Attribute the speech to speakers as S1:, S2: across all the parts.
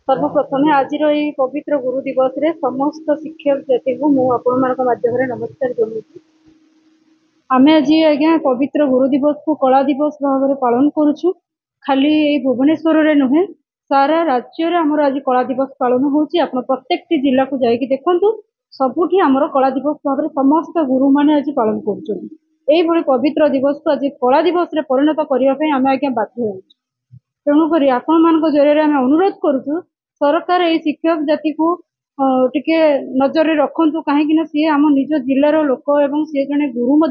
S1: सर्वप्रथमे आज पवित्र गुरु दिवस रे समस्त शिक्षक जाति को मु आपण माध्यम नमस्कार जनाऊँ। आम आज आज्ञा पवित्र गुरु दिवस को कला दिवस भाव में पालन करुचु। खाली भुवनेश्वर रे नुहे सारा राज्य रे हमर आज कला दिवस पालन होची। आपण प्रत्येक जिला को जाई कि देखंतु सबुठी हमर कला दिवस भाव में समस्त गुरु माने आज पालन करुचु। एई भली पवित्र दिवस को आज कला दिवस रे परिणत करिया पई आमे आज्ञा बाध्य होउछु। तेणुक आपण मान जरिए आम अनुरोध करुचु सरकार ये शिक्षक जाति को टिके नजर रखु कहीं सी आम निज जिलार लोक एवं सी जड़े गुरु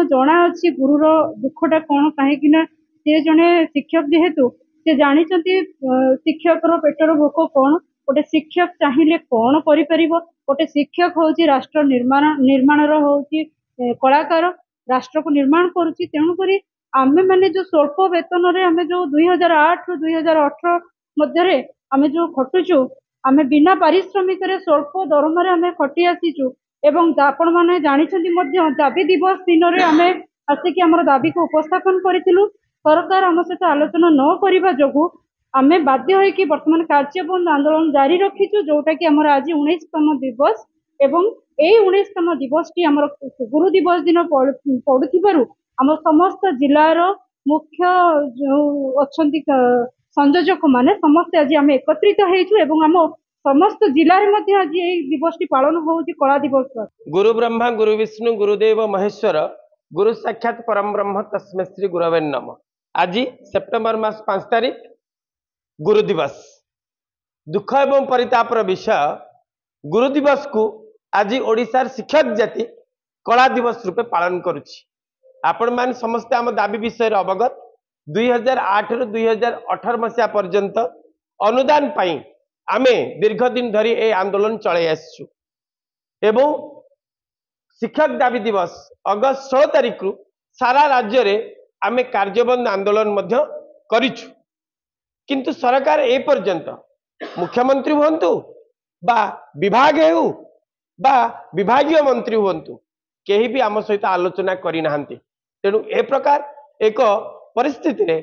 S1: जना अच्छी गुरुर दुखटा कौन कहीं सी जड़े शिक्षक जेहेतु सी जानी शिक्षक पेटर भोक कौन गोटे शिक्षक चाहिए कौन गोटे शिक्षक हूँ राष्ट्र निर्माण कलाकार राष्ट्र को निर्माण करुच्ची। तेणुक आमे माने जो स्वल्प वेतन रे आमे जो 2008 रु 2018 मध्य आमे जो खटुचु आमे बिना पारिश्रमिक रे स्वल्प दरमा रे आमे खटी आसीचु एवं आपण माने जानिछंती मध्य दाबी दिवस दिन रे आमे आसिकी हमर दाबी को उपस्थापन करिथिलु। सरकार हम सहित आलोचना न करिबा जोगु आमे बाध्य होई कि वर्तमान कार्यबंद आंदोलन जारी रखिचु, जोटा कि हमर आज 19तम दिवस एवं एई 19तम दिवस टी हमर गुरु दिवस दिन पडुथिबारु आम समस्त जिलार मुख्य जो अच्छी संयोजक माने समस्त आज आम एकत्रित होइछु एवं आम समस्त जिले में आज दिवस पालन होउछि कला दिवस।
S2: गुरु ब्रह्मा गुरु विष्णु गुरुदेव महेश्वर गुरु साक्षात परम ब्रह्म तस्मै श्री गुरवे नमः। आज सेप्टेम्बर मास 5 तारिख गुरु दिवस। दुख एवं परितापर विषय गुरु दिवस को आज ओडिशार शिक्षक जाति कला दिवस रूपे पालन करुछि। आपण मान समस्त आम दाबी विषय अवगत। 2008 रु 2018 मसीहा पर्यंत अनुदान पाई आमे दीर्घ दिन धरी ए आंदोलन चले आसछु एवं शिक्षक दाबी दिवस अगस्त 16 तारिख रु सारा राज्य रे आमे कार्यबंद आंदोलन मध्य करिछु। किंतु सरकार ए पर्यंत मुख्यमंत्री हुंतु बा विभाग हेउ बा विभागीय मंत्री हुंतु केही भी आम सहित आलोचना करि नाहंती। तेणु ए प्रकार एक परिस्थिति रे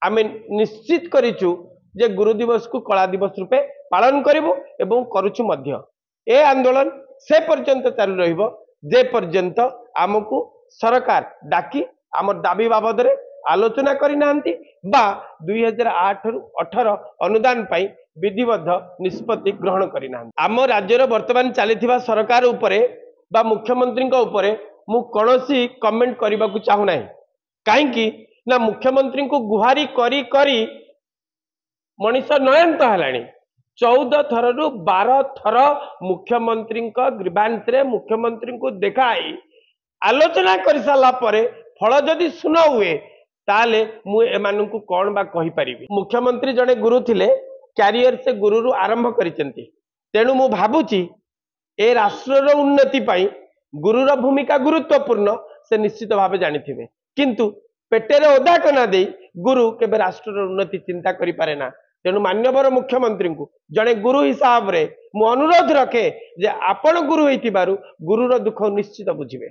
S2: आमे निश्चित करिछु जे गुरु दिवस को कला दिवस रूपे पालन करिवो एवं करुछु मध्य। ए आंदोलन से पर्यंत चालू रहिबो जे पर्यंत आमको सरकार डाकी आम दाबी बाबद रे आलोचना करि नाहंती बा 2008 रु 18 अनुदान पाई विधिबद्ध निष्पत्ति ग्रहण करि नाहंती। आम राज्यर वर्तमान चलीथिबा सरकार उपरे बा मुख्यमंत्री उपरे मु कोनोसी कमेंट करबा को चाहू नाही। काहेकि ना मुख्यमंत्री को गुहारी करी करी मनीष नयंत है 14 थर रु 12 थर मुख्यमंत्री ग्रीवांस रे मुख्यमंत्री को देखाई आलोचना कर सारा परे फल जदि सुन हुए ताले मु एमानन को कौन बा कहि परिबी। मुख्यमंत्री जड़े गुरु थिले कैरियर से गुरु रु आरंभ करिसेंती। तेणु मु भाबुची ए राष्ट्र उन्नति पाई गुरुर भूमिका गुरुत्वपूर्ण से निश्चित भाव जानिथिबे। किंतु पेटेरे ओदा कना दे गुरु केबे राष्ट्र उन्नति चिंता करि पारे ना। तेणु मान्यवर मुख्यमंत्री को जड़े गुरु हिसाब रे मु अनुरोध रखे जे आपण गुरु होइतिबारु गुरुर दुख निश्चित बुझिबे।